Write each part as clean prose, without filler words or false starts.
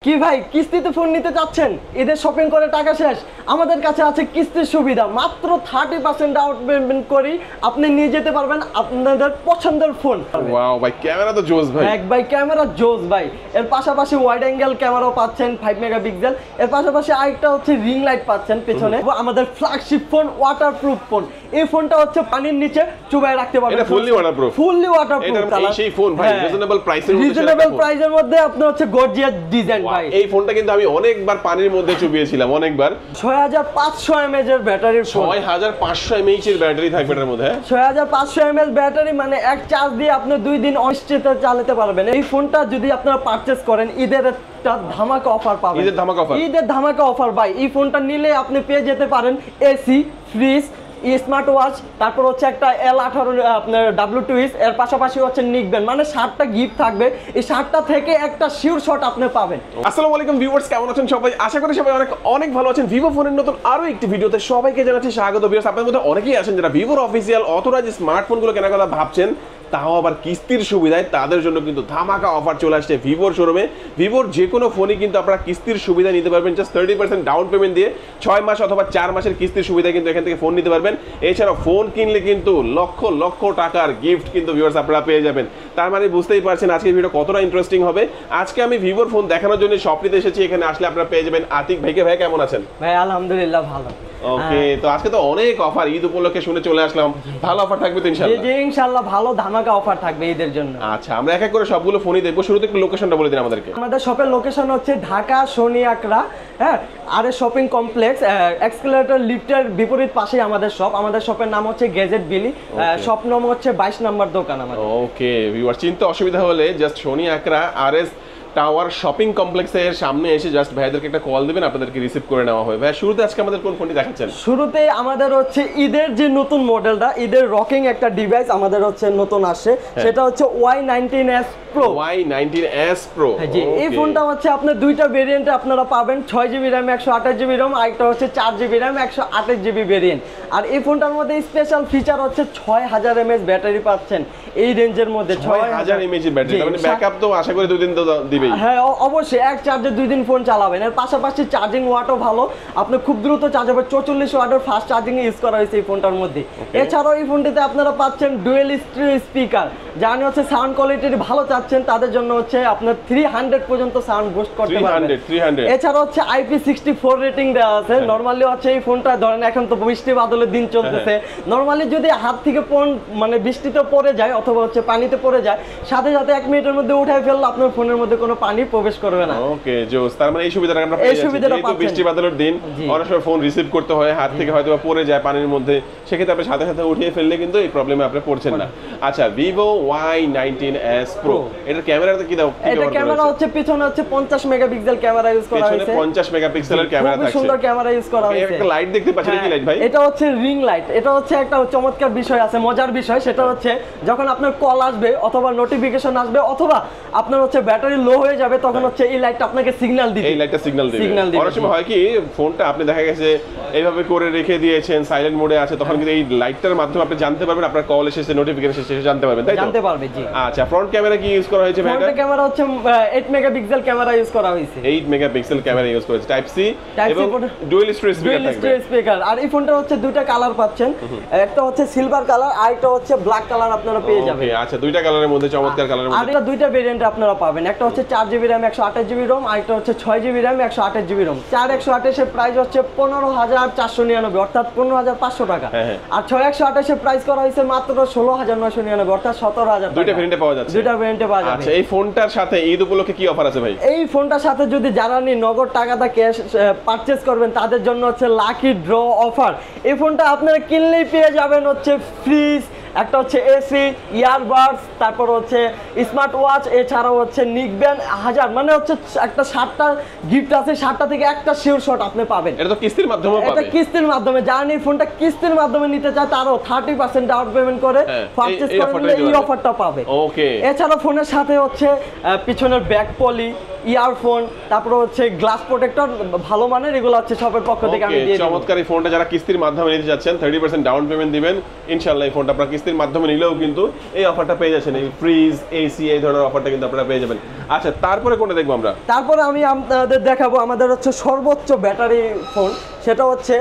কি ভাই কিস্তিতে ফোন নিতে চাচ্ছেন? ঈদের শপিং করে টাকা শেষ? আমাদের কাছে আছে কিস্তির সুবিধা। মাত্র 30% ডাউন পেমেন্ট করি আপনি নিয়ে যেতে পারবেন আপনাদের পছন্দের ফোন। ওয়াও ভাই, ক্যামেরা তো জোস ভাই। এক ভাই ক্যামেরা জোস ভাই। এর পাশাপাশি ওয়াইড অ্যাঙ্গেল ক্যামেরাও পাচ্ছেন 5 মেগাপিক্সেল। এর পাশাপাশি আরেকটা হচ্ছে রিং লাইট পাচ্ছেন পেছনে। আমাদের ফ্ল্যাগশিপ ফোন, ওয়াটারপ্রুফ ফোন। এই ফোনটা হচ্ছে পানির নিচে চুবায় রাখতে পারবেন। এটা ফুললি ওয়াটারপ্রুফ। Fully waterproof. এটা সেই ফোন ভাই, রিজনেবল প্রাইসের মধ্যে। রিজনেবল প্রাইসের মধ্যে আপনার হচ্ছে গর্জিয়াস ডিজাইন ভাই। এই ফোনটা কিন্তু আমি অনেকবার পানির মধ্যে চুবিয়েছিলাম, অনেকবার। 6500 mAh এর ব্যাটারির ফোন। 6500 mAh এর ব্যাটারি থাকবে এর মধ্যে। 6500 mAh ব্যাটারি মানে এক চার্জ দিয়ে আপনি 2 দিন অনিশ্চিত চালাতে পারবেন। এই ফোনটা যদি আপনারা পারচেজ করেন ঈদের একটা ধামাকা অফার পাবেন। ঈদের ধামাকা অফার। ঈদের ধামাকা অফার ভাই। এই ফোনটা নিলে আপনি পেয়ে যেতে পারেন এসি, ফ্রিজ, স্মার্ট ওয়াচ, তারপর হচ্ছে একটা L18 আপনার W2 এর পাশাপাশি হচ্ছে নিকবেন, মানে 7টা গিফট থাকবে। এই 7টা থেকে একটা শিওর শট আপনি পাবেন। আসসালামু আলাইকুম ভিউয়ার্স, কেমন আছেন সবাই? আশা করি সবাই অনেক ভালো আছেন। ভিভো ফোনের নতুন আরো একটি ভিডিওতে সবাইকে জানাচ্ছি স্বাগত। ভিউয়ার্স, আপনাদের মধ্যে অনেকেই আছেন যারা ভিভোর অফিসিয়াল অথরাইজ স্মার্টফোনগুলো কেনার কথা ভাবছেন, তাও আবার কিস্তির সুবিধায়। তাদের জন্য কিন্তু ধামাকা অফার চলে আসছে ভিভোর শোরুমে। ভিভোর যে কোনো ফোনই কিন্তু আপনারা কিস্তির সুবিধা নিতে পারবেন। জাস্ট 30% ডাউন পেমেন্ট দিয়ে 6 মাস অথবা 4 মাসের কিস্তির সুবিধা কিন্তু এখান থেকে ফোন নিতে পারবেন। এছাড়াও ফোন কিনলে কিন্তু লক্ষ লক্ষ টাকার গিফট কিন্তু ভিউয়ার্স আপনারা পেয়ে যাবেন। তার মানে বুঝতেই পারছেন আজকের ভিডিও কতটা ইন্টারেস্টিং হবে। আজকে আমি ভিভোর ফোন দেখানোর জন্য শপটিতে এসেছি। এখানে আসলে আপনারা পেয়ে যাবেন আতিক ভাইকে। ভাই কেমন আছেন? ভাই আলহামদুলিল্লাহ ভালো। ওকে, তো আজকে তো অনেক অফার, ঈদ উপলক্ষে শুনে চলে আসলাম। ভালো অফার থাকবে তো ইনশাআল্লাহ? জি ইনশাআল্লাহ ভালো ধামাকা অফার থাকবে ঈদের জন্য। আচ্ছা, আমরা এক এক করে সবগুলো ফোনই দেখবো। শুরুতে একটু লোকেশনটা বলে দিন আমাদেরকে। আমাদের শপের লোকেশন হচ্ছে ঢাকা শনি আকরা, হ্যাঁ, আরে শপিং কমপ্লেক্স, এক্সকেলেটর লিফটের বিপরীত পাশেই আমাদের শপ। আমাদের শপের নাম হচ্ছে গ্যাজেট বিলি, শপ নম্বর হচ্ছে 22 নম্বর দোকান আমাদের। ওকে ভিউয়ার, চিনতে অসুবিধা হলে জাস্ট শনি আকরা আরএস টাওয়ার শপিং কমপ্লেক্সের সামনে এসে জাস্ট ভাইদেরকে একটা কল দিবেন, আপনাদেরকে রিসিভ করে নেওয়া হবে। ভাই শুরুতে আজকে আমাদের কোন ফোনটি দেখাচ্ছেন? শুরুতে আমাদের হচ্ছে ঈদের যে নতুন মডেলটা, ঈদের রকিং একটা ডিভাইস আমাদের হচ্ছে নতুন আসছে, সেটা হচ্ছে Y19s Pro। Y19s Pro। জি, এই ফোনটা হচ্ছে আপনার দুইটা ভেরিয়েন্টে আপনারা পাবেন, 6GB RAM 128GB ROM, আরেকটা হচ্ছে 4GB RAM 128GB ভেরিয়েন্ট। আর এই ফোনটার মধ্যে স্পেশাল ফিচার হচ্ছে 6000 mAh ব্যাটারি পাচ্ছেন এই রেঞ্জের মধ্যে। 6000 mAh এর ব্যাটারি, মানে ব্যাকআপ তো আশা করি 2 দিন তো দিবেই। হ্যাঁ অবশ্যই, এক চার্জে 2 দিন ফোন চালাবেন। এর পাশাপাশি চার্জিং ওয়াটও ভালো, আপনি খুব দ্রুত চার্জ হবে। 44 ওয়াটের ফাস্ট চার্জিং ইউজ করা হয়েছে এই ফোনটার মধ্যে। এছাড়াও এই ফোনটিতে আপনারা পাচ্ছেন ডুয়েল স্টিরিও স্পিকার, যারা হচ্ছে সাউন্ড কোয়ালিটি ভালো চাচ্ছেন তাদের জন্য হচ্ছে আপনার 300 পর্যন্ত সাউন্ড বুস্ট করতে পারবেন। 300। এছাড়া হচ্ছে IP64 রেটিং দেওয়া আছে। নরমালি হচ্ছে এই ফোনটা ধরেন এখন তো বৃষ্টি বাদলের দিন চলতেছে, নরমালি যদি হাত থেকে ফোন মানে বৃষ্টিতে পড়ে যায় অথবা হচ্ছে পানিতে পড়ে যায়, সাথে সাথে 1 মিনিটের মধ্যে উঠায় ফেললে আপনার ফোনের মধ্যে কোনো পানি প্রবেশ করবে না। ওকে জোস, তার মানে এই সুবিধাটা আমরা পেয়ে যাচ্ছি। এই বৃষ্টি বাদলের দিন অনেক সময় ফোন রিসিভ করতে হয়, হাত থেকে হয়তো পড়ে যায় পানির মধ্যে, সেক্ষেত্রে আপনি সাথে সাথে উঠিয়ে ফেললে কিন্তু এই প্রবলেমে আপনি পড়ছেন না। আচ্ছা, Vivo Y19s Pro, এটার ক্যামেরাতে কি দাও? এটা ক্যামেরা হচ্ছে পিছনে হচ্ছে 50 মেগাপিক্সেল ক্যামেরা ইউজ করা হয়েছে। 50 মেগাপিক্সেলের ক্যামেরা থাকছে। খুব সুন্দর ক্যামেরা ইউজ করা হয়েছে। একটা লাইট দেখতে পাচ্ছেন, কি লাইট ভাই? এটা হচ্ছে রিং লাইট। এটা হচ্ছে একটা চমৎকার বিষয় আছে, মজার বিষয়। সেটা হচ্ছে যখন আপনার কল আসবে অথবা নোটিফিকেশন আসবে অথবা আপনার হচ্ছে ব্যাটারি লো হয়ে যাবে, তখন হচ্ছে এই লাইটটা আপনাকে সিগন্যাল দিবে। এই লাইটটা সিগন্যাল দিবে। অনেক সময় হয় কি ফোনটা আপনি দেখা গেছে এইভাবে করে রেখে দিয়েছেন, সাইলেন্ট মোডে আছে, তখন কিন্তু এই লাইটটার মাধ্যমে আপনি জানতে পারবেন আপনার কল এসেছে, নোটিফিকেশন এসেছে, জানতে পারবেন, তাই তো? জানতে পারবে, জি। আচ্ছা, ফ্রন্ট ক্যামেরা কি ইউজ করা হয়েছে ভাই? ফ্রন্ট ক্যামেরা হচ্ছে 8 মেগাপিক্সেল ক্যামেরা ইউজ করা হয়েছে। 8 মেগাপিক্সেল ক্যামেরা ইউজ করেছে, টাইপ সি এবং ডুয়াল স্পিকার। আর এই ফোনটা হচ্ছে দুইটা কালার পাচ্ছেন, একটা হচ্ছে সিলভার কালার আর একটা হচ্ছে ব্ল্যাক কালার আপনারা পেয়ে যাবেন। ওকে, আচ্ছা, দুইটা কালারের মধ্যে চমৎকার কালারের মধ্যে। আর এটা দুইটা ভেরিয়েন্ট আপনারা পাবেন, একটা হচ্ছে 4GB RAM 128GB ROM, আর একটা হচ্ছে 6GB RAM 128GB ROM। 4128 এর প্রাইস হচ্ছে 15499, অর্থাৎ 15500 টাকা। আর 6128 এর প্রাইস করা হয়েছে মাত্র 16999, অর্থাৎ 17000 টাকা। দুইটা ভেরিয়েন্টে পাওয়া যাচ্ছে। দুইটা ভেরিয়েন্টে পাওয়া যাবে। আচ্ছা, এই ফোনটার সাথে ঈদ উপলক্ষে কি অফার আছে ভাই? এই ফোনটার সাথে যদি যারা নগদ টাকাটা ক্যাশ পারচেজ করবেন তাদের জন্য হচ্ছে লাকি ড্র অফার। এই ফোনটা আপনারা কিনলেই পেয়ে যাবেন হচ্ছে ফ্রিজ, একটা হচ্ছে এসি, ইয়ারবাডস, তারপর হচ্ছে স্মার্ট ওয়াচ, এছাড়াও হচ্ছে নিকবেন 1000, মানে হচ্ছে একটা 7টা গিফট আছে, 7টা থেকে একটা শিওর শট আপনি পাবেন। এটা তো কিস্তির মাধ্যমে পাবেন। এটা কিস্তির মাধ্যমে, যারা এই ফোনটা কিস্তির মাধ্যমে নিতে চায় তারও 30% ডাউন পেমেন্ট করে পারচেজ করলে এই অফারটা পাবে। ওকে, এছাড়া ফোনের সাথে হচ্ছে পিছনের ব্যাক পলি, ইয়ারফোন, তারপরে হচ্ছে গ্লাস প্রোটেক্টর ভালো মানের, এগুলো হচ্ছে শপের পক্ষ থেকে আমি দিয়ে দেব। চমৎকার এই ফোনটা যারা কিস্তির মাধ্যমে নিতে যাচ্ছেন 30% ডাউন পেমেন্ট দিবেন, ইনশাআল্লাহ এই ফোনটা আপনারা কিস্তির মাধ্যমে নিলেও কিন্তু এই অফারটা পেয়ে যাচ্ছেন, এই ফ্রিজ এসি এই ধরনের অফারটা কিন্তু আপনারা পেয়ে যাবেন। আচ্ছা, তারপরে কোনটা দেখবো আমরা? তারপরে আমি আপনাদের দেখাবো আমাদের হচ্ছে সর্বোচ্চ ব্যাটারি ফোন, সেটা হচ্ছে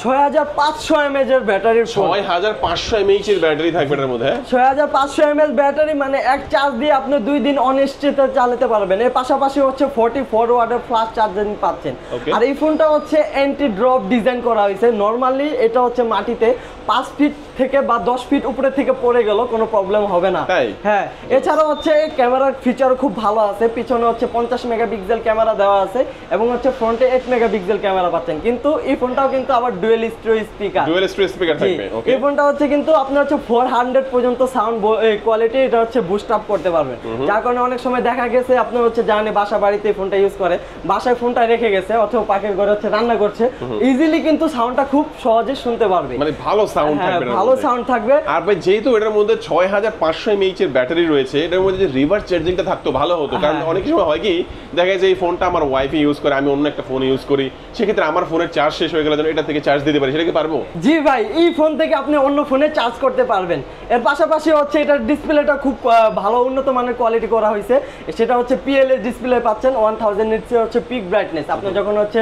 6500 mAh এর ব্যাটারির ফোন। 6500 mAh এর ব্যাটারি থাকবে এর মধ্যে। 6500 mAh ব্যাটারি মানে এক চার্জ দিয়ে আপনি 2 দিন অনিশ্চিত চালাতে পারবেন। এর পাশাপাশি হচ্ছে 44 ওয়াটের ফাস্ট চার্জিং পাচ্ছেন। আর এই ফোনটা হচ্ছে অ্যান্টি ড্রপ ডিজাইন করা হয়েছে। নরমালি এটা হচ্ছে মাটিতে 5 ফিট থেকে বা 10 ফিট উপরে থেকে পড়ে গেল কোনো প্রবলেম হবে না। হ্যাঁ, এছাড়া হচ্ছে ক্যামেরার ফিচার খুব ভালো আছে। পিছনে হচ্ছে 50 মেগাপিক্সেল ক্যামেরা দেওয়া আছে এবং হচ্ছে ফ্রন্টে 8 মেগাপিক্সেল ক্যামেরা পাচ্ছেন। কিন্তু এই ফোনটাও কিন্তু আবার ডুয়াল স্পিকার থাকবে। এই ফোনটা হচ্ছে কিন্তু আপনি হচ্ছে 400 পর্যন্ত সাউন্ড কোয়ালিটি এটা হচ্ছে বুস্ট আপ করতে পারবেন। যার কারণে অনেক সময় দেখা গেছে আপনি হচ্ছে জানেন বাসা বাড়িতে ফোনটা ইউজ করে, বাসায় ফোনটা রেখে গেছে অথবা পাখির ঘরে হচ্ছে রান্না করছে, ইজিলি কিন্তু সাউন্ডটা খুব সহজে শুনতে পারবে, মানে ভালো সাউন্ড থাকবে, ভালো সাউন্ড থাকবে। আর ভাই যেহেতু এটার মধ্যে 6500 mAh এর ব্যাটারি রয়েছে, এটার মধ্যে যে রিভার্স চার্জিংটা থাকতো ভালো হতো। কারণ অনেক সময় হয় কি দেখা যায় এই ফোনটা আমার ওয়াইফাই ইউজ করে, আমি অন্য একটা ফোন ইউজ করি, সেক্ষেত্রে আমার ফোনের চার্জ শেষ হয়ে গেলে এটা থেকে চার্জ দিতে পারি, সেটা কি পারবো? জি ভাই, এই ফোন থেকে আপনি অন্য ফোনে চার্জ করতে পারবেন। এর পাশাপাশি হচ্ছে এটার ডিসপ্লেটা খুব ভালো উন্নত মানের কোয়ালিটি করা হয়েছে। সেটা হচ্ছে পিএলএস ডিসপ্লে পাচ্ছেন, 1000 নিটস হচ্ছে পিক ব্রাইটনেস। আপনি যখন হচ্ছে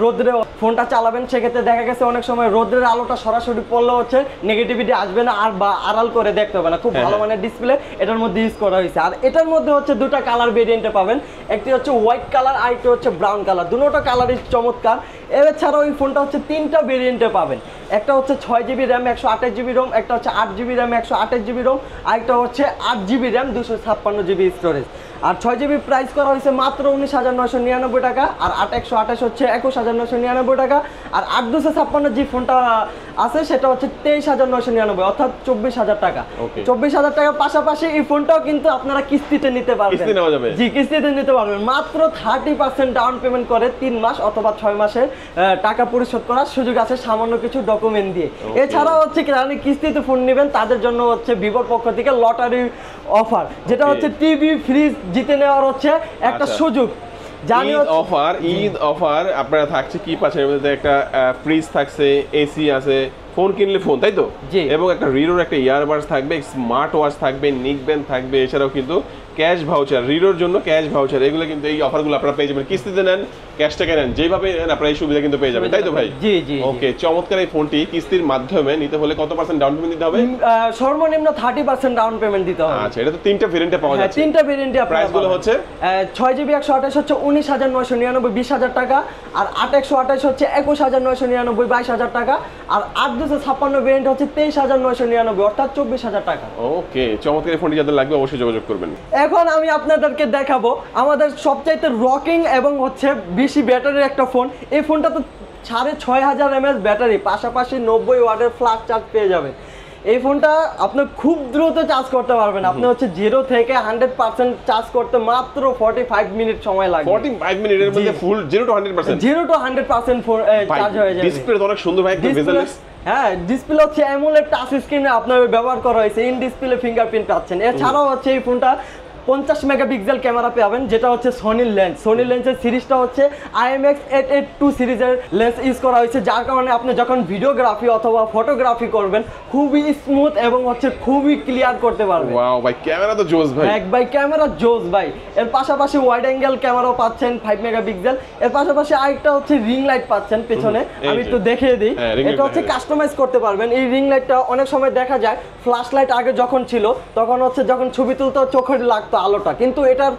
রোদ্রে ফোনটা চালাবেন সেক্ষেত্রে দেখা গেছে অনেক সময় রোদ্রের আলোটা সরাসরি পড়লে হচ্ছে নেগেটিভিটি আসবে না আর বা আড়াল করে দেখতে হবে না। খুব ভালো মানের ডিসপ্লে এটার মধ্যে ইউজ করা হয়েছে। আর এটার মধ্যে হচ্ছে দুটো কালার ভেরিয়েন্টে পাবেন, একটি হচ্ছে হোয়াইট কালার আর একটি হচ্ছে ব্রাউন কালার। দুটো কালারই চমৎকার। এছাড়াও এই ফোনটা হচ্ছে 3টা ভেরিয়েন্টে পাবেন। একটা হচ্ছে 6GB র্যাম 128GB রোম, একটা হচ্ছে 8GB র্যাম 128GB রোম, আর একটা হচ্ছে 8GB র্যাম 256GB স্টোরেজ। আর 6GB প্রাইস করা হয়েছে মাত্র 19,999 টাকা, আর 8/128 হচ্ছে 21,999 টাকা, আর 8/256 যে ফোনটা আছে সেটা হচ্ছে 23,999, অর্থাৎ 24,000 টাকা। 24,000 টাকার পাশাপাশি এই ফোনটাও কিন্তু আপনারা কিস্তিতে নিতে পারবেন। কিস্তি নেওয়া যাবে? জি, কিস্তিতে নিতে পারবেন। মাত্র 30% ডাউন পেমেন্ট করে 3 মাস অথবা 6 মাসের টাকা পরিশোধ করার সুযোগ আছে সামান্য কিছু ডকুমেন্ট দিয়ে। এছাড়াও হচ্ছে যারা কিস্তিতে ফোন নেবেন তাদের জন্য হচ্ছে ভিভোর পক্ষ থেকে লটারি অফার, যেটা হচ্ছে টিভি ফ্রিজ জিতে নেওয়ার হচ্ছে একটা সুযোগ। ঈদ অফার আপনারা থাকছে কি পাচ্ছেন, এর মধ্যে একটা ফ্রিজ থাকছে, এসি আছে, ফোন কিনলে ফোন, তাই তো? এবং একটা রিডোর একটা ইয়ারবাডস থাকবে, স্মার্ট ওয়াচ থাকবে, নিক ব্যান্ড থাকবে, এছাড়াও কিন্তু ক্যাশ ভাউচার, রিডোর জন্য ক্যাশ ভাউচার, এগুলো কিন্তু এই অফারগুলো আপনারা পেয়ে যাবেন। কিস্তিতে নেন, ক্যাশ টাকা নেন, যেভাবে নেন আপনারা এই সুবিধা কিন্তু পেয়ে যাবেন, তাই তো ভাই? জি জি। ওকে, চমৎকার। এই ফোনটি কিস্তির মাধ্যমে নিতে হলে কত পার্সেন্ট ডাউন পেমেন্ট দিতে হবে? সর্বনিম্ন 30% ডাউন পেমেন্ট দিতে হবে। আচ্ছা, এটা তো 3টা ভেরিয়েন্টে পাওয়া যাচ্ছে। 3টা ভেরিয়েন্টে প্রাইসগুলো হচ্ছে 6GB 128 হচ্ছে 19,999 20,000 টাকা, আর 8/128 হচ্ছে 21,999 22,000 টাকা, আর 8/256 ভেরিয়েন্ট হচ্ছে 23,999 অর্থাৎ 24,000 টাকা। ওকে, চমৎকার। এই ফোনটি যাদের লাগবে অবশ্যই যোগাযোগ করবেন। এখন আমি আপনাদেরকে দেখাবো আমাদের সবচাইতে রকিং এবং হচ্ছে বেশি ব্যাটারির একটা ফোন। এই ফোনটা তো 6,500 mAh ব্যাটারি, পাশাপাশি 90 ওয়াটের ফ্লাশ চার্জ পেয়ে যাবেন। এই ফোনটা আপনি খুব দ্রুত চার্জ করতে পারবেন। আপনি হচ্ছে 0 থেকে 100% চার্জ করতে মাত্র 45 মিনিট সময় লাগবে। 45 মিনিটের মধ্যে ফুল 0 to 100%? 0 to 100% চার্জ হয়ে যাবে। ডিসপ্লে অনেক সুন্দর ভাই, একদম বেজলেস। হ্যাঁ, ডিসপ্লে হচ্ছে অ্যামোলেড টাচ স্ক্রিনে আপনার ব্যবহার করা হয়েছে, ইন ডিসপ্লে ফিঙ্গারপ্রিন্ট পাচ্ছেন। এছাড়াও হচ্ছে এই ফোনটা 50 মেগাপিক্সেল ক্যামেরা পাবেন, যেটা হচ্ছে সোনির লেন্সের সিরিজটা হচ্ছে IMX882 সিরিজের লেন্স ইউজ করা হয়েছে, যার কারণে আপনি যখন ভিডিওগ্রাফি অথবা ফটোগ্রাফি করবেন খুবই স্মুথ এবং হচ্ছে খুবই ক্লিয়ার করতে পারবেন। ওয়াও ভাই, ক্যামেরা তো জোস ভাই। ভাই ক্যামেরা জোস ভাই। এর পাশাপাশি ওয়াইড অ্যাঙ্গেল ক্যামেরাও পাচ্ছেন 5 মেগাপিক্সেল। এর পাশাপাশি আরেকটা হচ্ছে রিং লাইট পাচ্ছেন পেছনে, আমি একটু দেখিয়ে দিই। এটা হচ্ছে কাস্টমাইজ করতে পারবেন। এই রিং লাইটটা অনেক সময় দেখা যায় ফ্ল্যাশ লাইট আগে যখন ছিল তখন হচ্ছে যখন ছবি তুলতে চোখে লাগতো আলোটা, কিন্তু এটার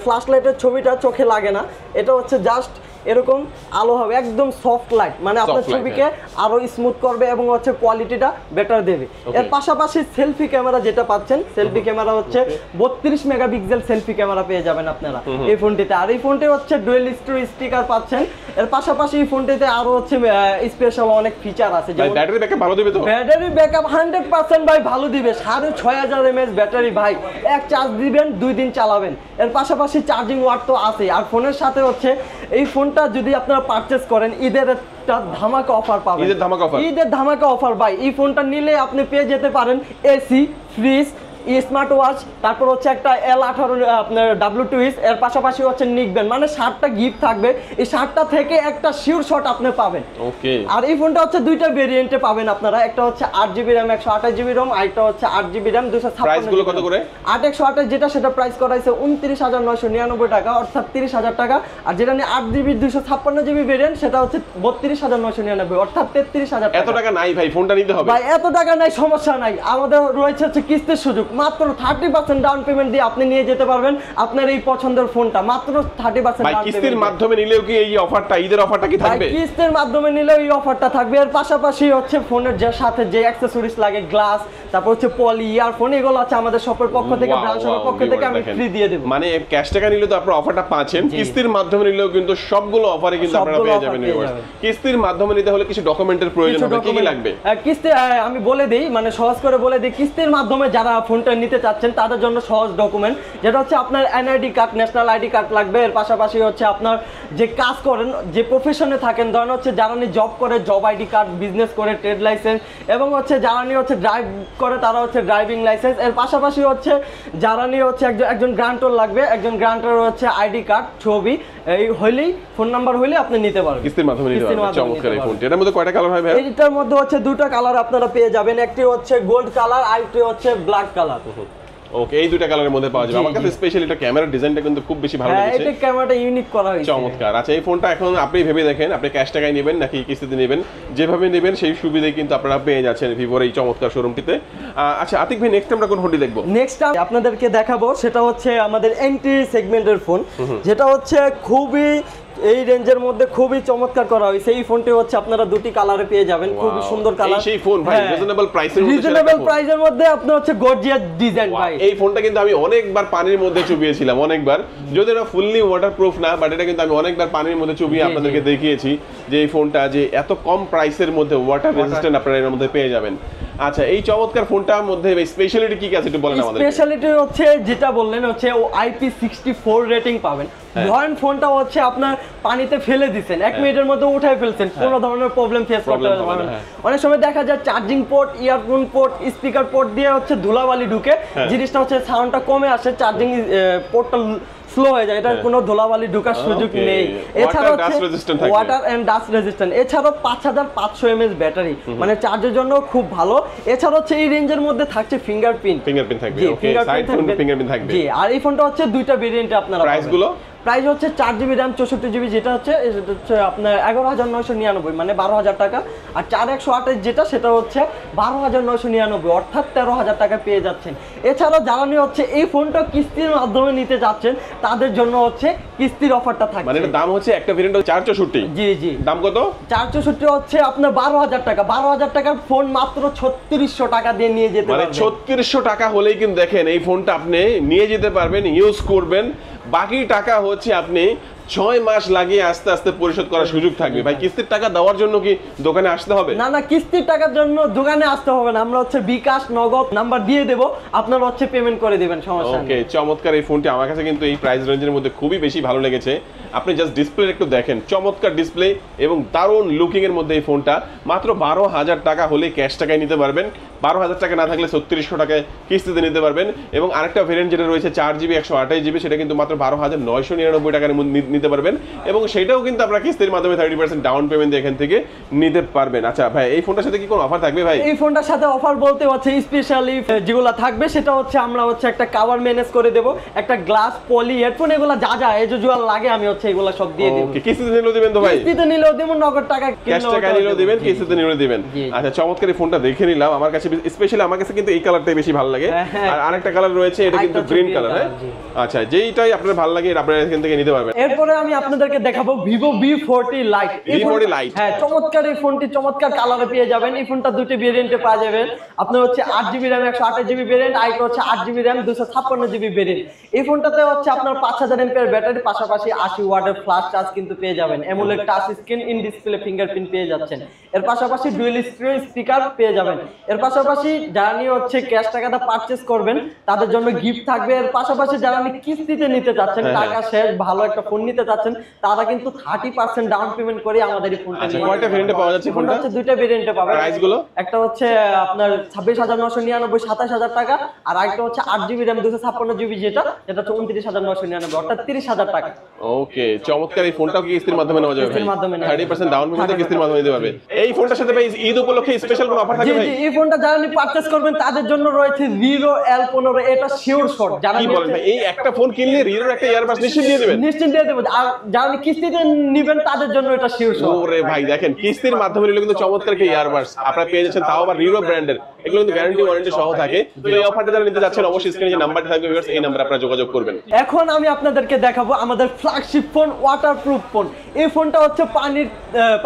ফ্ল্যাশ লাইটের ছবিটা চোখে লাগে না। এটা হচ্ছে জাস্ট এরকম আলো হবে, একদম সফট লাইট, মানে আপনার ছবিকে আরো স্মুথ করবে এবং হচ্ছে কোয়ালিটিটা বেটার দেবে। এর পাশাপাশি সেলফি ক্যামেরা যেটা পাচ্ছেন, সেলফি ক্যামেরা হচ্ছে 32 মেগাপিক্সেল সেলফি ক্যামেরা পেয়ে যাবেন আপনারা এই ফোনটিতে। আর এই ফোনটি হচ্ছে ডুয়াল স্টিকার পাচ্ছেন। এর পাশাপাশি এই ফোনটিতে আরো হচ্ছে স্পেশাল অনেক ফিচার আছে, যেমন ব্যাটারি ব্যাকআপ ভালো দিবে তো? ব্যাটারি ব্যাকআপ 100% ভাই ভালো দিবে। 6,500 mAh ব্যাটারি ভাই, এক চার্জ দিবেন 2 দিন চালাবেন। এর পাশাপাশি চার্জিং ওয়াট তো আছে। আর ফোনের সাথে হচ্ছে এই ফোনটা যদি আপনারা পারচেজ করেন ঈদের একটা ধামাকা অফার পাবেন। ঈদের ধামাকা অফার ভাই। এই ফোনটা নিলে আপনি পেয়ে যেতে পারেন এসি, ফ্রিজ, স্মার্ট ওয়াচ, তারপর হচ্ছে একটা L18 আপনার W2 এর পাশাপাশি হচ্ছে নিকবেন, মানে 7টা গিফট থাকবে। এই 7টা থেকে একটা শিওর শট আপনি পাবেন। ওকে, আর এই ফোনটা হচ্ছে দুইটা ভেরিয়েন্টে পাবেন আপনারা, একটা হচ্ছে 8GB RAM 128GB ROM, আর একটা হচ্ছে 8GB RAM 256GB। প্রাইস গুলো কত করে? 8 128 যেটা সেটা প্রাইস করা হয়েছে 29,999 টাকা, অর্থাৎ 30,000 টাকা। আর যেটা নিয়ে 8GB 256GB ভেরিয়েন্ট সেটা হচ্ছে 32,999, অর্থাৎ 33,000 টাকা। এত টাকা নাই ভাই, ফোনটা নিতে হবে। ভাই এত টাকা নাই, সমস্যা নাই, আমাদের রয়েছে হচ্ছে কিস্তির সুযোগ। মাত্র 30% ডাউন পেমেন্ট দিয়ে আপনি নিয়ে যেতে পারবেন আপনার এই পছন্দের ফোনটা, মাত্র 30% ভাই ডাউন কিস্তির পেমেন্ট। মাধ্যমে নিলেও কি এই অফারটা, ঈদের অফারটা কি থাকবে? কিস্তির মাধ্যমে নিলেও এই অফারটা থাকবে। এর পাশাপাশি হচ্ছে ফোনের যে সাথে যে অ্যাকসেসরিজ লাগে, গ্লাস, তারপর হচ্ছে পলি, ইয়ারফোন, এগুলো আছে আমাদের শপের পক্ষ থেকে, ব্রাঞ্চ শপের পক্ষ থেকে আমি ফ্রি দিয়ে দেব। মানে ক্যাশ টাকা নিলে তো আপনারা অফারটা পাচ্ছেন, কিস্তির মাধ্যমে নিলেও কিন্তু সবগুলো অফারে কিন্তু আপনারা পেয়ে যাবেন। কিস্তির মাধ্যমে নিতে হলে কিছু ডকুমেন্টের প্রয়োজন হবে, কি কি লাগবে? কিস্তি আমি বলে দিই, মানে সহজ করে বলে দিই, কিস্তির মাধ্যমে যারা ফোনটা নিতে চাচ্ছেন তাদের জন্য সহজ ডকুমেন্ট, যেটা হচ্ছে আপনার NID card, national ID card লাগবে। এর পাশাপাশি হচ্ছে আপনার যে কাজ করেন, যে প্রফেশনে থাকেন, ধরেন হচ্ছে যারা নিয়ে জব করে জব ID কার্ড, বিজনেস করে ট্রেড লাইসেন্স, এবং হচ্ছে যারা নিয়ে হচ্ছে ড্রাইভ করে তারা হচ্ছে ড্রাইভিং লাইসেন্স। এর পাশাপাশি হচ্ছে যারা নিয়ে হচ্ছে একজন গ্রান্টর লাগবে, একজন গ্রান্টর হচ্ছে ID কার্ড, ছবি, এই হইলেই, ফোন নাম্বার হইলে আপনি নিতে পারবেন। কিস্তির মাধ্যমে নিতে পারবেন। চমৎকার এই ফোনটি। এর মধ্যে কয়টা কালার হয় ভাই? এইটার মধ্যে হচ্ছে দুটো কালার আপনারা পেয়ে যাবেন, একটি হচ্ছে গোল্ড কালার, আরেকটি হচ্ছে ব্ল্যাক কালার। ওকে, এই দুটো কালারের মধ্যে পাওয়া যাবে। আমার কাছে স্পেশালি এটা ক্যামেরার ডিজাইনটা কিন্তু খুব বেশি ভালো লেগেছে। এটা ক্যামেরাটা ইউনিক করা হয়েছে। চমৎকার। আচ্ছা, এই ফোনটা এখন আপনি ভেবে দেখেন আপনি ক্যাশ টাকায় নেবেন নাকি কিস্তিতে নেবেন, যেভাবে নেবেন সেই সুবিধাই কিন্তু আপনারা পেয়ে যাচ্ছেন ভিভোর এই চমৎকার শোরুমটিতে। আচ্ছা আতিক ভাই, নেক্সট আমরা কোন ফোনটি দেখবো? নেক্সট আপনাদেরকে দেখাবো সেটা হচ্ছে আমাদের এন্ট্রি সেগমেন্টের ফোন, যেটা হচ্ছে খুবই এই রেঞ্জের মধ্যে খুবই চমৎকার করা হয়েছে। এই ফোনটি হচ্ছে আপনারা দুটি কালারে পেয়ে যাবেন, খুবই সুন্দর কালার। সেই ফোন ভাই, রিজনেবল প্রাইসের মধ্যে, রিজনেবল প্রাইসের মধ্যে আপনার হচ্ছে গর্জিয়াস ডিজাইন ভাই। এই ফোনটা কিন্তু আমি অনেকবার পানির মধ্যে চুবিয়েছিলাম, অনেকবার, যদি এটা ফুললি ওয়াটারপ্রুফ না, বাট এটা কিন্তু আমি অনেকবার পানির মধ্যে চুবিয়ে আপনাদেরকে দেখিয়েছি যে এই ফোনটা যে এত কম প্রাইসের মধ্যে ওয়াটার রেজিস্ট্যান্ট আপনারা এর মধ্যে পেয়ে যাবেন। আচ্ছা, এই চমৎকার ফোনটার মধ্যে স্পেশালিটি কি আছে একটু বলেন আমাদের। স্পেশালিটি হচ্ছে যেটা বললেন হচ্ছে ও IP64 রেটিং পাবেন। ধরেন ফোনটা হচ্ছে আপনার পানিতে ফেলে দিবেন, 1 মিনিটের মধ্যে উঠাই ফেলছেন, কোনো ধরনের প্রবলেম ফেস করতে পারবেন না। অনেক সময় দেখা যায় charging port, earphone port, speaker port দিয়ে হচ্ছে ধুলাবালি ঢুকে, জিনিসটা হচ্ছে সাউন্ডটা কমে আসে, চার্জিং পোর্টটা স্লো হয়ে যায়, এটার কোনো ধুলাবালি ঢোকার সুযোগ নেই। এছাড়া ওয়াটার এন্ড ডাস্ট রেজিস্ট্যান্ট, এছাড়াও 5500 mAh ব্যাটারি, মানে চার্জের জন্য খুব ভালো। এছাড়া হচ্ছে এই রেঞ্জের মধ্যে থাকছে ফিঙ্গারপ্রিন্ট থাকবে। ওকে, সাইড ফিঙ্গারপ্রিন্ট থাকবে। জি, আর এই ফোনটা হচ্ছে দুইটা ভেরিয়েন্টে আপনারা প্রাইস গুলো প্রাইস হচ্ছে 4GB RAM 64GB, যেটা হচ্ছে আপনার 11,999, মানে 12,000 টাকা। আর 4128 যেটা সেটা হচ্ছে 12,999, অর্থাৎ 13,000 টাকা পেয়ে যাচ্ছেন। এছাড়াও যারা নিয়ে হচ্ছে এই ফোনটা কিস্তির মাধ্যমে নিতে যাচ্ছেন তাদের জন্য হচ্ছে কিস্তির অফারটা থাকছে। মানে এর দাম হচ্ছে একটা ভেরিয়েন্ট 464। জি জি, দাম কত? 464 হচ্ছে আপনার 12,000 টাকা। 12,000 টাকার ফোন মাত্র 3600 টাকা দিয়ে নিয়ে যেতে পারবেন। মানে 3600 টাকা হলেই কিন্তু দেখেন এই ফোনটা আপনি নিয়ে যেতে পারবেন, ইউজ করবেন, বাকি টাকা হচ্ছে আপনি 6 মাস লাগিয়ে আস্তে আস্তে পরিশোধ করার সুযোগ থাকবে। ভাই কিস্তির টাকা দেওয়ার জন্য কি দোকানে আসতে হবে? না না, কিস্তির টাকার জন্য দোকানে আসতে হবে না, আমরা হচ্ছে বিকাশ নগদ নাম্বার দিয়ে দেব, আপনারা হচ্ছে পেমেন্ট করে দিবেন, সমস্যা নেই। ওকে, চমৎকার এই ফোনটি আমার কাছে কিন্তু এই প্রাইস রেঞ্জের মধ্যে খুবই বেশি ভালো লেগেছে। আপনি জাস্ট ডিসপ্লে একটু দেখেন, চমৎকার ডিসপ্লে এবং দারুণ লুকিং এর মধ্যে এই ফোনটা মাত্র 12,000 টাকা হলে ক্যাশ টাকায় নিতে পারবেন। 12,000 টাকা না থাকলে 3600 টাকায় কিস্তিতে নিতে পারবেন। এবং আরেকটা ভেরিয়েন্ট যেটা রয়েছে 4GB 128GB, সেটা কিন্তু মাত্র 12,999 টাকায় নিতে পারবেন, এবং সেটাও কিন্তু আপনারা কিস্তির মাধ্যমে 30% ডাউন পেমেন্ট দিয়ে এখান থেকে নিতে পারবেন। আচ্ছা ভাই, এই ফোনটার সাথে কি কোনো অফার থাকবে ভাই? এই ফোনটার সাথে অফার বলতে হচ্ছে স্পেশালি যেগুলো থাকবে সেটা হচ্ছে আমরা হচ্ছে একটা কভার ম্যানেজ করে দেব, একটা গ্লাস, পলি, হেডফোন, এগুলো যা যা এজুয়াল লাগে আমি হচ্ছে এগুলো সব দিয়ে দেব। ওকে, কিস্তিতে নিলেও দিবেন তো ভাই? কিস্তিতে নিলেও দেব, নগদ টাকা ক্যাশ টাকা নিলেও দিবেন, কিস্তিতে নিলেও দিবেন। আচ্ছা, চমৎকার এই ফোনটা দেখে নিলাম। আমার কাছে স্পেশালি আমার কাছে কিন্তু এই কালারটাই বেশি ভালো লাগে। আর আরেকটা কালার রয়েছে, এটা কিন্তু গ্রিন কালার। হ্যাঁ, আচ্ছা, যেইটাই আপনার ভালো লাগে আপনারা এখান থেকে নিতে পারবেন। এরপরে আমি আপনাদেরকে দেখাবো Vivo V40 Lite। V40 Lite, হ্যাঁ, চমৎকার এই ফোনটি চমৎকার কালারে পেয়ে যাবেন। এই ফোনটা দুটি ভেরিয়েন্টে পাওয়া যাবেন। আপনার হচ্ছে 8GB RAM 128GB ভেরিয়েন্ট, আরেকটা হচ্ছে 8GB RAM 256GB ভেরিয়েন্ট। এই ফোনটাতে হচ্ছে আপনার 5000 mAh ব্যাটারি, পাশাপাশি 80W ওয়াটের ফ্ল্যাশ চার্জ কিন্তু পেয়ে যাবেন। AMOLED touch screen, in display fingerprint পেয়ে যাচ্ছেন। এর পাশাপাশি ডুয়াল স্টিরিও স্পিকার পেয়ে যাবেন। এর পাশাপাশি যারা নিয়ে হচ্ছে ক্যাশ টাকাটা পারচেজ করবেন তাদের জন্য গিফট থাকবে। এর পাশাপাশি যারা কিস্তিতে নিতে চাচ্ছেন, টাকা শেষ, ভালো একটা ফোন নিতে চাচ্ছেন, তারা কিন্তু 30% ডাউন পেমেন্ট করে আমাদের এই ফোনটা আচ্ছা, নিয়ে কয়টা ভেরিয়েন্টে পাওয়া যাচ্ছে ফোনটা? হচ্ছে দুইটা ভেরিয়েন্টে পাবেন। প্রাইস গুলো? একটা হচ্ছে আপনার 26,999 27,000 টাকা, আর আরেকটা হচ্ছে 8GB RAM 256GB যেটা হচ্ছে 29,999 অর্থাৎ 30,000 টাকা। ওকে, চমৎকার। এই ফোনটাও কি কিস্তির মাধ্যমে নেওয়া যাবে ভাই? কিস্তির মাধ্যমে নেওয়া যাবে। 30% ডাউন পেমেন্ট কিস্তির মাধ্যমে নিতে পারবে। এই ফোনটার সাথে ভাই ঈদ উপলক্ষে স্পেশাল কোনো অফার জি থাকবে ভাই? জি, এই ফোনটা যারা পারচেজ করবেন তাদের জন্য রয়েছে Vivo L15, এটা শিওর শট। যারা কি বলেন ভাই, এই একটা ফোন কিনলে রিওর একটা ইয়ারবাস নিশ্চিত দিয়ে দিবেন? নিশ্চিত দিয়ে দেব। আর যারা কিস্তিতে নেবেন তাদের জন্য এটা শিওর শট। ওরে ভাই দেখেন, কিস্তির মাধ্যমে নিলে কিন্তু চমৎকার কি ইয়ারবাস আপনারা পেয়ে যাচ্ছেন, তাও আবার রিও ব্র্যান্ডের। এগুলো কিন্তু গ্যারান্টি ওয়ারেন্টি সহ থাকে। তো এই অফারটা যারা নিতে যাচ্ছেন অবশ্যই স্ক্রিনে যে নাম্বারটা থাকবে ভিউয়ার্স, এই নাম্বারে আপনারা যোগাযোগ করবেন। এখন আমি আপনাদেরকে দেখাবো আমাদের ফ্ল্যাগশিপ ফোন, ওয়াটারপ্রুফ ফোন। এই ফোনটা হচ্ছে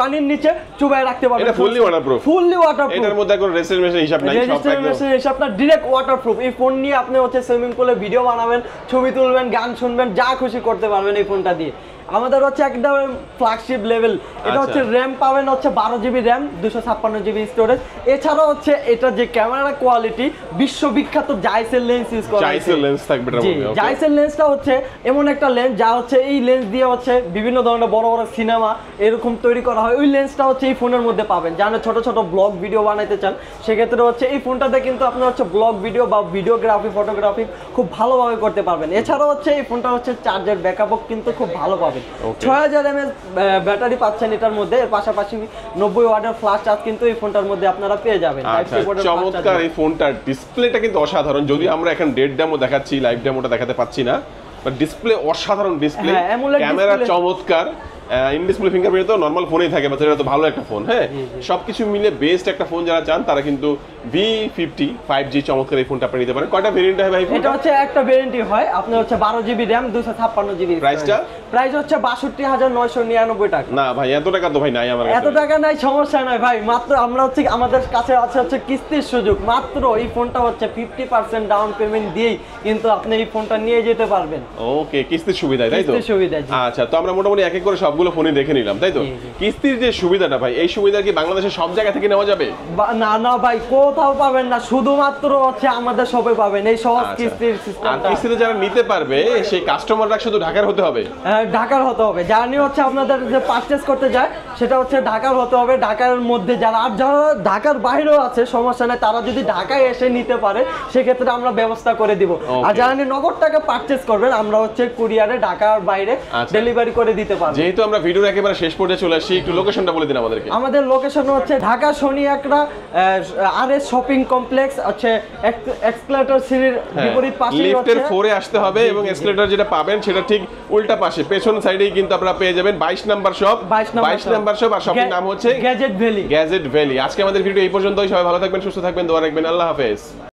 পানির নিচে চুবাই রাখতে পারবেন। এটা ফুললি ওয়াটারপ্রুফ। Fully waterproof. এটার মধ্যে কোনো রেজিস্ট্রেশন হিসাব নাই, সব একদম রেজিস্ট্রেশন হিসাব না, ডাইরেক্ট ওয়াটারপ্রুফ। এই ফোন নিয়ে আপনি হচ্ছে সুইমিং পুলে ভিডিও বানাবেন, ছবি তুলবেন, গান শুনবেন, যা খুশি করতে পারবেন এই ফোনটা দিয়ে। আমাদের হচ্ছে একদম ফ্ল্যাগশিপ লেভেল। এটা হচ্ছে র‍্যাম পাবেন হচ্ছে 12GB র‍্যাম, 256GB স্টোরেজ। এছাড়াও হচ্ছে এটা যে ক্যামেরা কোয়ালিটি বিশ্ববিখ্যাত জাইসের লেন্স ইউজ করা হয়েছে। জাইসের লেন্স থাকবে এটার মধ্যে। ওকে, জাইসের লেন্সটা হচ্ছে এমন একটা লেন্স যা হচ্ছে এই লেন্স দিয়ে হচ্ছে বিভিন্ন ধরনের বড় বড় সিনেমা এরকম তৈরি করা হয়। ওই লেন্সটা হচ্ছে এই ফোনের মধ্যে পাবেন। যারা ছোট ছোট ব্লগ ভিডিও বানাইতে চান সেক্ষেত্রে হচ্ছে এই ফোনটাতে কিন্তু আপনার হচ্ছে ব্লগ ভিডিও বা ভিডিওগ্রাফি, ফটোগ্রাফি খুব ভালোভাবে করতে পারবেন। এছাড়াও হচ্ছে এই ফোনটা হচ্ছে চার্জের ব্যাকআপও কিন্তু খুব ভালো পাবেন। 6000 mAh ব্যাটারি পাচ্ছেন এটার মধ্যে। এর পাশাপাশি 90 ওয়াটের ফ্ল্যাশ চার্জ কিন্তু এই ফোনটার মধ্যে আপনারা পেয়ে যাবেন। আচ্ছা, চমৎকার। এই ফোনটার ডিসপ্লেটা কিন্তু অসাধারণ। যদি আমরা এখন ডেড ডেমো দেখাচ্ছি, লাইভ ডেমোটা দেখাতে পাচ্ছি না, বাট ডিসপ্লে অসাধারণ। ডিসপ্লে, ক্যামেরা চমৎকার, ইন ডিসপ্লে ফিঙ্গারপ্রিন্ট তো নরমাল ফোনেই থাকে, বাট এটা তো ভালো একটা ফোন। হ্যাঁ, সবকিছু মিলে বেস্ট একটা ফোন যারা চান তারা কিন্তু V50 5G চমৎকার এই ফোনটা আপনি নিতে পারেন। কয়টা ভেরিয়েন্ট হয় ভাই? এটা হচ্ছে একটা ভেরিয়েন্টই হয়। আপনার হচ্ছে 12GB RAM 256GB। প্রাইসটা? প্রাইস হচ্ছে 62,999 টাকা। না ভাই, এত টাকা তো ভাই নাই আমার কাছে। এত টাকা নাই, সমস্যা নাই ভাই। মাত্র আমরা হচ্ছে আমাদের কাছে আছে হচ্ছে কিস্তির সুযোগ। মাত্র এই ফোনটা হচ্ছে 50% ডাউন পেমেন্ট দিয়েই কিন্তু আপনি এই ফোনটা নিয়ে যেতে পারবেন। ওকে, কিস্তির সুবিধা, তাই তো? কিস্তির সুবিধা। আচ্ছা, তো আমরা মোটামুটি এক এক করে সবগুলো ফোনই দেখে নিলাম, তাই তো? কিস্তির যে সুবিধাটা ভাই, এই সুবিধা কি বাংলাদেশের সব জায়গা থেকে নেওয়া যাবে? না না ভাই, কোথাও পাবেন না, শুধুমাত্র হচ্ছে আমাদের শপে পাবেন এই সহজ কিস্তির আর সিস্টেমটা। কিস্তিতে যারা নিতে পারবে সেই কাস্টমাররা শুধু ঢাকার হতে হবে? ঢাকার হতে হবে। জার্নি হচ্ছে আপনাদের যে পারচেজ করতে যায় সেটা হচ্ছে ঢাকার হতে হবে। ঢাকার মধ্যে যারা, আর যারা ঢাকার বাইরেও আছে সমস্যা নেই, তারা যদি ঢাকায় এসে নিতে পারে সেক্ষেত্রে আমরা ব্যবস্থা করে দিব। আর যারা নগদ টাকা পারচেজ করবেন আমরা হচ্ছে কুরিয়ারে ঢাকার বাইরে ডেলিভারি করে দিতে পারবো। যেহেতু আমরা ভিডিওর একেবারে শেষ পর্যায়ে চলে আসি, একটু লোকেশনটা বলে দিন আমাদেরকে। আমাদের লোকেশন হচ্ছে ঢাকা শনি একরা RS শপিং কমপ্লেক্স, হচ্ছে এক্সকেলেটর সিঁড়ির বিপরীত পাশে। লিফটের 4 এ আসতে হবে এবং এক্সকেলেটর যেটা পাবেন সেটা ঠিক উল্টা পাশে পেছন সাইডেই কিন্তু আপনারা পেয়ে যাবেন 22 নাম্বার শপ। 22 নাম্বার শপ, আর শপের নাম হচ্ছে গ্যাজেট ভ্যালি। Gadget valley. আজকে আমাদের ভিডিও এই পর্যন্তই। সবাই ভালো থাকবেন, সুস্থ থাকবেন, দোয়া রাখবেন। আল্লাহ হাফেজ।